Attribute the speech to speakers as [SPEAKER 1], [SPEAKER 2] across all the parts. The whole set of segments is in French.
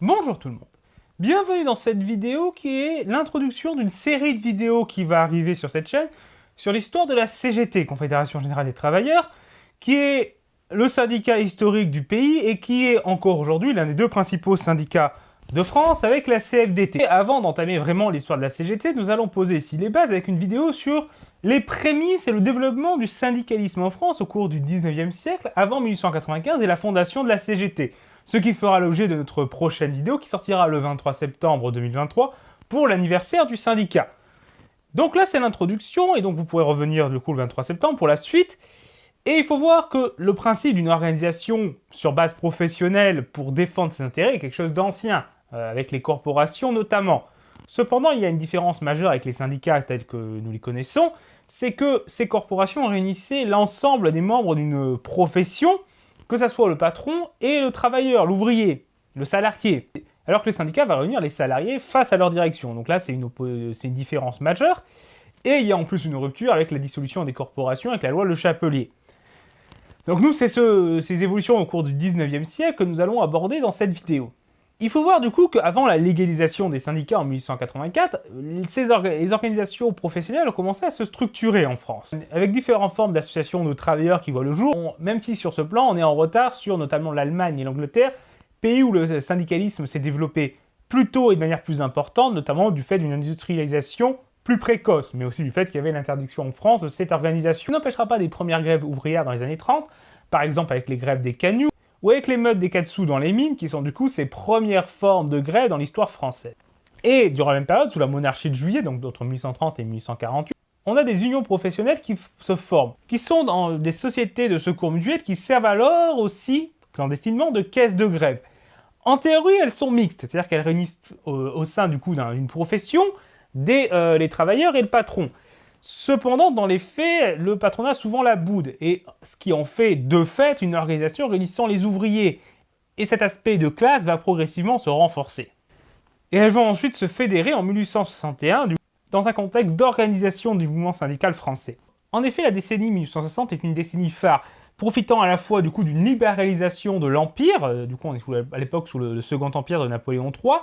[SPEAKER 1] Bonjour tout le monde. Bienvenue dans cette vidéo qui est l'introduction d'une série de vidéos qui va arriver sur cette chaîne sur l'histoire de la CGT, Confédération Générale des Travailleurs, qui est le syndicat historique du pays et qui est encore aujourd'hui l'un des deux principaux syndicats de France avec la CFDT. Et avant d'entamer vraiment l'histoire de la CGT, nous allons poser ici les bases avec une vidéo sur les prémices et le développement du syndicalisme en France au cours du 19e siècle, avant 1895 et la fondation de la CGT. Ce qui fera l'objet de notre prochaine vidéo qui sortira le 23 septembre 2023 pour l'anniversaire du syndicat. Donc là c'est l'introduction et donc vous pourrez revenir du coup le 23 septembre pour la suite. Et il faut voir que le principe d'une organisation sur base professionnelle pour défendre ses intérêts est quelque chose d'ancien, avec les corporations notamment. Cependant, il y a une différence majeure avec les syndicats tels que nous les connaissons, c'est que ces corporations réunissaient l'ensemble des membres d'une profession, que ce soit le patron et le travailleur, l'ouvrier, le salarié. Alors que le syndicat va réunir les salariés face à leur direction. Donc là, c'est une différence majeure. Et il y a en plus une rupture avec la dissolution des corporations avec la loi Le Chapelier. Donc nous, c'est ces évolutions au cours du 19e siècle que nous allons aborder dans cette vidéo. Il faut voir du coup qu'avant la légalisation des syndicats en 1884, les organisations professionnelles ont commencé à se structurer en France, avec différentes formes d'associations de travailleurs qui voient le jour, même si sur ce plan on est en retard sur notamment l'Allemagne et l'Angleterre, pays où le syndicalisme s'est développé plus tôt et de manière plus importante, notamment du fait d'une industrialisation plus précoce, mais aussi du fait qu'il y avait l'interdiction en France de cette organisation. Ça n'empêchera pas des premières grèves ouvrières dans les années 30, par exemple avec les grèves des cagnous, ou avec les meutes des Katsu dans les mines, qui sont du coup ces premières formes de grève dans l'histoire française. Et durant la même période, sous la monarchie de Juillet, donc entre 1830 et 1848, on a des unions professionnelles qui se forment, qui sont dans des sociétés de secours mutuels qui servent alors aussi, clandestinement, de caisses de grève. En théorie, elles sont mixtes, c'est-à-dire qu'elles réunissent au sein du coup d'une profession les travailleurs et le patron. Cependant, dans les faits, le patronat a souvent la boude, et ce qui en fait de fait une organisation réunissant les ouvriers. Et cet aspect de classe va progressivement se renforcer. Et elles vont ensuite se fédérer en 1861 dans un contexte d'organisation du mouvement syndical français. En effet, la décennie 1860 est une décennie phare, profitant à la fois du coup d'une libéralisation de l'Empire, du coup on est à l'époque sous le Second Empire de Napoléon III,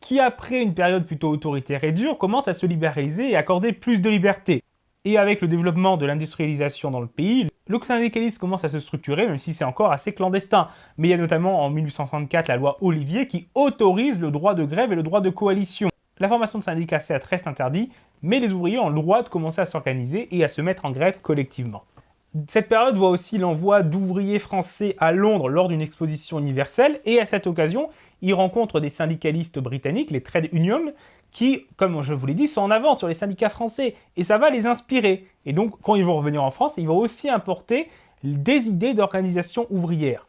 [SPEAKER 1] qui après une période plutôt autoritaire et dure commence à se libéraliser et accorder plus de liberté. Et avec le développement de l'industrialisation dans le pays, le syndicalisme commence à se structurer, même si c'est encore assez clandestin. Mais il y a notamment en 1864 la loi Olivier qui autorise le droit de grève et le droit de coalition. La formation de syndicats certes reste interdite, mais les ouvriers ont le droit de commencer à s'organiser et à se mettre en grève collectivement. Cette période voit aussi l'envoi d'ouvriers français à Londres lors d'une exposition universelle, et à cette occasion, ils rencontrent des syndicalistes britanniques, les trade unions, qui, comme je vous l'ai dit, sont en avance sur les syndicats français, et ça va les inspirer. Et donc, quand ils vont revenir en France, ils vont aussi importer des idées d'organisation ouvrière.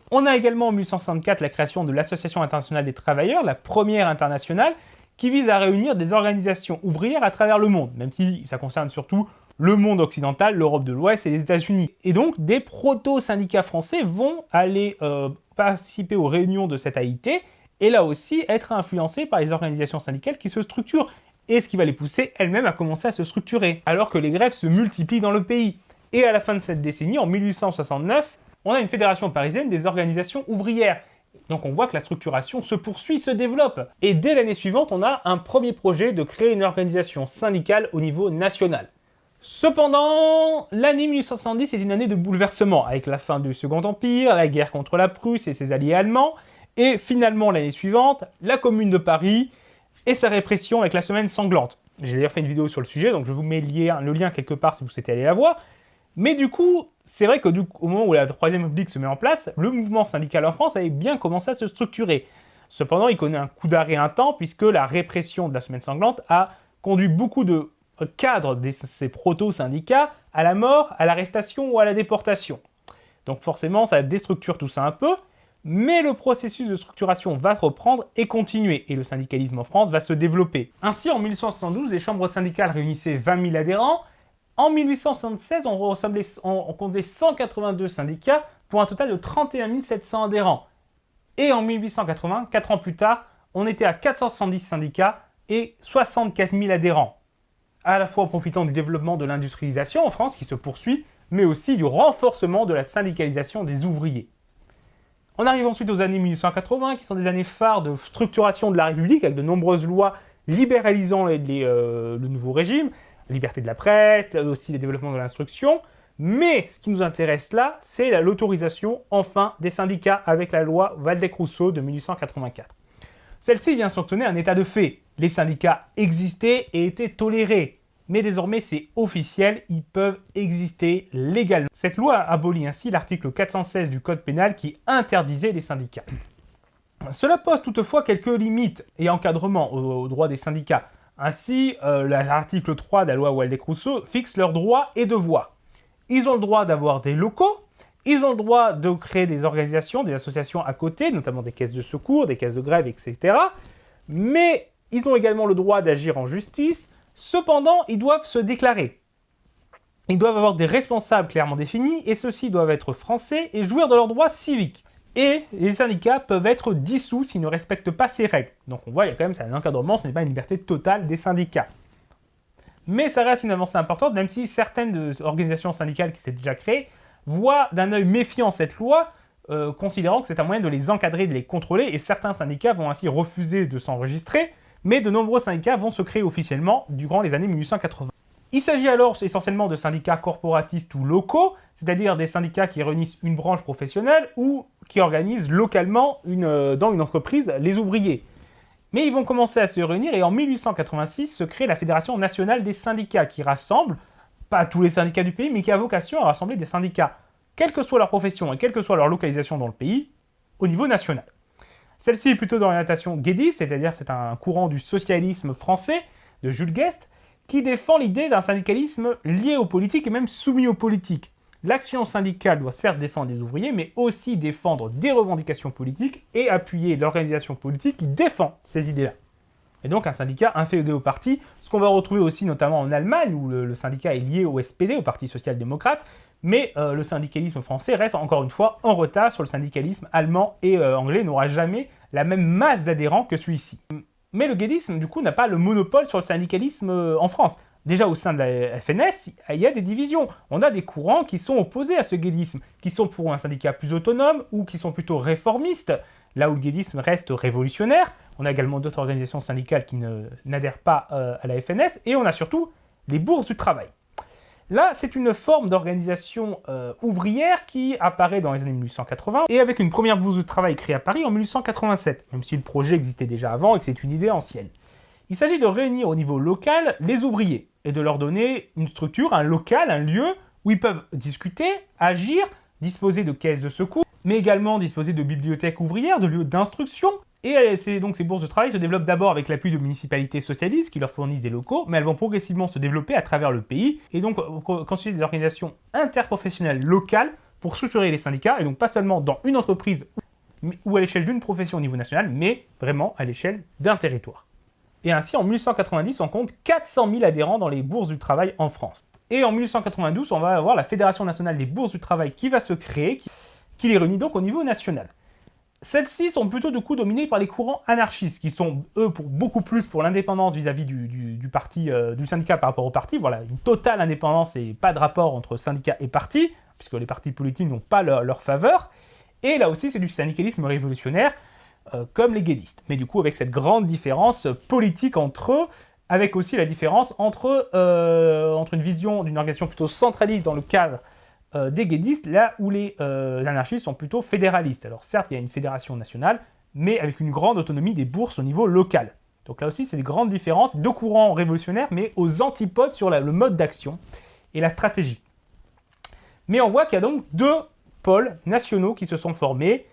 [SPEAKER 1] On a également en 1864 la création de l'Association internationale des travailleurs, la première internationale, qui vise à réunir des organisations ouvrières à travers le monde, même si ça concerne surtout le monde occidental, l'Europe de l'Ouest et les États-Unis. Et donc, des proto-syndicats français vont aller participer aux réunions de cette AIT, et là aussi être influencés par les organisations syndicales qui se structurent, et ce qui va les pousser elles-mêmes à commencer à se structurer, alors que les grèves se multiplient dans le pays. Et à la fin de cette décennie, en 1869, on a une fédération parisienne des organisations ouvrières. Donc on voit que la structuration se poursuit, se développe. Et dès l'année suivante, on a un premier projet de créer une organisation syndicale au niveau national. Cependant, l'année 1870 est une année de bouleversement, avec la fin du Second Empire, la guerre contre la Prusse et ses alliés allemands, et finalement l'année suivante, la Commune de Paris et sa répression avec la Semaine sanglante. J'ai d'ailleurs fait une vidéo sur le sujet, donc je vous mets le lien quelque part si vous souhaitez aller la voir. Mais du coup, c'est vrai au moment où la Troisième République se met en place, le mouvement syndical en France avait bien commencé à se structurer. Cependant, il connaît un coup d'arrêt un temps, puisque la répression de la Semaine sanglante a conduit beaucoup de cadre de ces proto-syndicats à la mort, à l'arrestation ou à la déportation. Donc forcément, ça déstructure tout ça un peu, mais le processus de structuration va reprendre et continuer, et le syndicalisme en France va se développer. Ainsi, en 1872, les chambres syndicales réunissaient 20 000 adhérents. En 1876, on comptait 182 syndicats pour un total de 31 700 adhérents. Et en 1880, 4 ans plus tard, on était à 470 syndicats et 64 000 adhérents, à la fois en profitant du développement de l'industrialisation en France qui se poursuit, mais aussi du renforcement de la syndicalisation des ouvriers. On arrive ensuite aux années 1880, qui sont des années phares de structuration de la République, avec de nombreuses lois libéralisant le nouveau régime, la liberté de la presse, aussi les développements de l'instruction. Mais ce qui nous intéresse là, c'est l'autorisation, enfin, des syndicats avec la loi Waldeck-Rousseau de 1884. Celle-ci vient sanctionner un état de fait. Les syndicats existaient et étaient tolérés. Mais désormais, c'est officiel, ils peuvent exister légalement. Cette loi abolit ainsi l'article 416 du Code pénal qui interdisait les syndicats. Cela pose toutefois quelques limites et encadrements aux droits des syndicats. Ainsi, l'article 3 de la loi Waldeck-Rousseau fixe leurs droits et devoirs. Ils ont le droit d'avoir des locaux, ils ont le droit de créer des organisations, des associations à côté, notamment des caisses de secours, des caisses de grève, etc. Mais ils ont également le droit d'agir en justice. Cependant, ils doivent se déclarer. Ils doivent avoir des responsables clairement définis et ceux-ci doivent être français et jouir de leurs droits civiques. Et les syndicats peuvent être dissous s'ils ne respectent pas ces règles. Donc on voit, il y a quand même un encadrement, ce n'est pas une liberté totale des syndicats. Mais ça reste une avancée importante, même si certaines organisations syndicales qui s'est déjà créées voient d'un œil méfiant cette loi, considérant que c'est un moyen de les encadrer, de les contrôler, et certains syndicats vont ainsi refuser de s'enregistrer, mais de nombreux syndicats vont se créer officiellement durant les années 1880. Il s'agit alors essentiellement de syndicats corporatistes ou locaux, c'est-à-dire des syndicats qui réunissent une branche professionnelle ou qui organisent localement dans une entreprise les ouvriers. Mais ils vont commencer à se réunir et en 1886 se crée la Fédération nationale des syndicats qui rassemble, pas tous les syndicats du pays, mais qui a vocation à rassembler des syndicats, quelle que soit leur profession et quelle que soit leur localisation dans le pays, au niveau national. Celle-ci est plutôt d'orientation guédiste, c'est-à-dire c'est un courant du socialisme français de Jules Guesde, qui défend l'idée d'un syndicalisme lié aux politiques et même soumis aux politiques. L'action syndicale doit certes défendre des ouvriers, mais aussi défendre des revendications politiques et appuyer l'organisation politique qui défend ces idées-là. Et donc un syndicat inféodé au parti, ce qu'on va retrouver aussi notamment en Allemagne, où le syndicat est lié au SPD, au Parti social-démocrate, mais le syndicalisme français reste encore une fois en retard sur le syndicalisme allemand et anglais, n'aura jamais la même masse d'adhérents que celui-ci. Mais le guédisme, du coup, n'a pas le monopole sur le syndicalisme en France. Déjà, au sein de la FNS, il y a des divisions. On a des courants qui sont opposés à ce guédisme, qui sont pour un syndicat plus autonome ou qui sont plutôt réformistes, là où le guédisme reste révolutionnaire. On a également d'autres organisations syndicales qui n'adhèrent pas à la FNS. Et on a surtout les bourses du travail. Là, c'est une forme d'organisation ouvrière qui apparaît dans les années 1880 et avec une première bourse de travail créée à Paris en 1887, même si le projet existait déjà avant et que c'est une idée ancienne. Il s'agit de réunir au niveau local les ouvriers et de leur donner une structure, un local, un lieu où ils peuvent discuter, agir, disposer de caisses de secours, mais également disposer de bibliothèques ouvrières, de lieux d'instruction. Et donc ces bourses de travail se développent d'abord avec l'appui de municipalités socialistes qui leur fournissent des locaux, mais elles vont progressivement se développer à travers le pays et donc constituer des organisations interprofessionnelles locales pour structurer les syndicats, et donc pas seulement dans une entreprise ou à l'échelle d'une profession au niveau national, mais vraiment à l'échelle d'un territoire. Et ainsi, en 1890, on compte 400 000 adhérents dans les bourses du travail en France. Et en 1892, on va avoir la Fédération nationale des bourses du travail qui va se créer, qui les réunit donc au niveau national. Celles-ci sont plutôt du coup dominées par les courants anarchistes, qui sont, eux, beaucoup plus pour l'indépendance vis-à-vis du syndicat par rapport au parti. Voilà, une totale indépendance et pas de rapport entre syndicat et parti, puisque les partis politiques n'ont pas leur faveur. Et là aussi, c'est du syndicalisme révolutionnaire, comme les guédistes. Mais du coup, avec cette grande différence politique entre eux, avec aussi la différence entre une vision d'une organisation plutôt centraliste dans le cadre des guédistes, là où les anarchistes sont plutôt fédéralistes. Alors certes, il y a une fédération nationale, mais avec une grande autonomie des bourses au niveau local. Donc là aussi, c'est des grandes différences, deux courants révolutionnaires, mais aux antipodes sur le mode d'action et la stratégie. Mais on voit qu'il y a donc deux pôles nationaux qui se sont formés,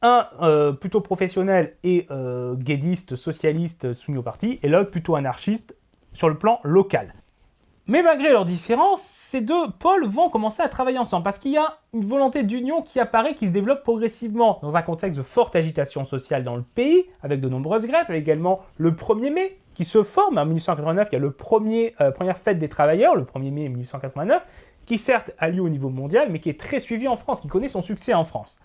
[SPEAKER 1] un plutôt professionnel et guédiste, socialiste, soumis au parti, et l'autre plutôt anarchiste sur le plan local. Mais malgré leurs différences, ces deux pôles vont commencer à travailler ensemble parce qu'il y a une volonté d'union qui apparaît, qui se développe progressivement dans un contexte de forte agitation sociale dans le pays, avec de nombreuses grèves, avec également le 1er mai qui se forme en 1889, il y a première fête des travailleurs, le 1er mai 1889, qui certes a lieu au niveau mondial, mais qui est très suivi en France, qui connaît son succès en France.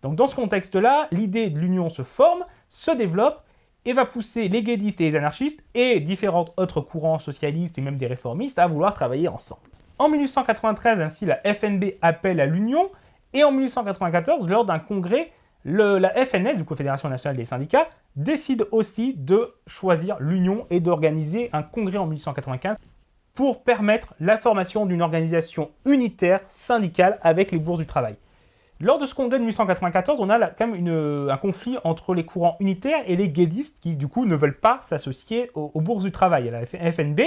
[SPEAKER 1] Donc dans ce contexte-là, l'idée de l'union se forme, se développe, et va pousser les guédistes et les anarchistes et différents autres courants socialistes et même des réformistes à vouloir travailler ensemble. En 1893, ainsi, la FNB appelle à l'union Et en 1894, lors d'un congrès, la FNS, du Confédération nationale des syndicats, décide aussi de choisir l'union et d'organiser un congrès en 1895 pour permettre la formation d'une organisation unitaire syndicale avec les bourses du travail. Lors de ce congrès de 1894, on a quand même un conflit entre les courants unitaires et les guédistes qui, du coup, ne veulent pas s'associer aux bourses du travail, à la FNB,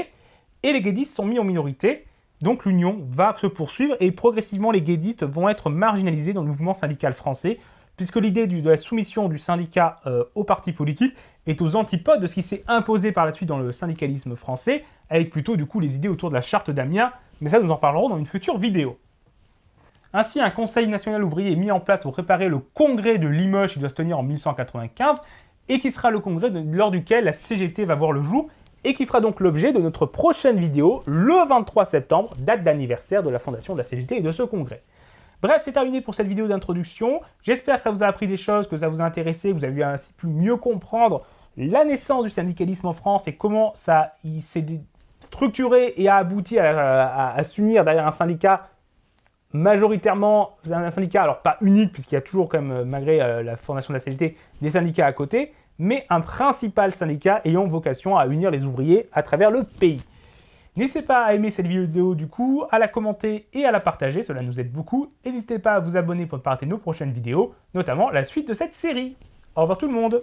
[SPEAKER 1] et les guédistes sont mis en minorité. Donc l'union va se poursuivre et progressivement les guédistes vont être marginalisés dans le mouvement syndical français, puisque l'idée de la soumission du syndicat au parti politique est aux antipodes de ce qui s'est imposé par la suite dans le syndicalisme français, avec plutôt du coup les idées autour de la charte d'Amiens, mais ça nous en parlerons dans une future vidéo. Ainsi, un conseil national ouvrier est mis en place pour préparer le congrès de Limoges qui doit se tenir en 1895 et qui sera le congrès lors duquel la CGT va voir le jour et qui fera donc l'objet de notre prochaine vidéo le 23 septembre, date d'anniversaire de la fondation de la CGT et de ce congrès. Bref, c'est terminé pour cette vidéo d'introduction. J'espère que ça vous a appris des choses, que ça vous a intéressé, que vous avez pu ainsi mieux comprendre la naissance du syndicalisme en France et comment il s'est structuré et a abouti à s'unir derrière un syndicat majoritairement un syndicat, alors pas unique, puisqu'il y a toujours quand même, malgré la fondation de la CGT, des syndicats à côté, mais un principal syndicat ayant vocation à unir les ouvriers à travers le pays. N'hésitez pas à aimer cette vidéo du coup, à la commenter et à la partager, cela nous aide beaucoup. Et n'hésitez pas à vous abonner pour ne pas rater nos prochaines vidéos, notamment la suite de cette série. Au revoir tout le monde!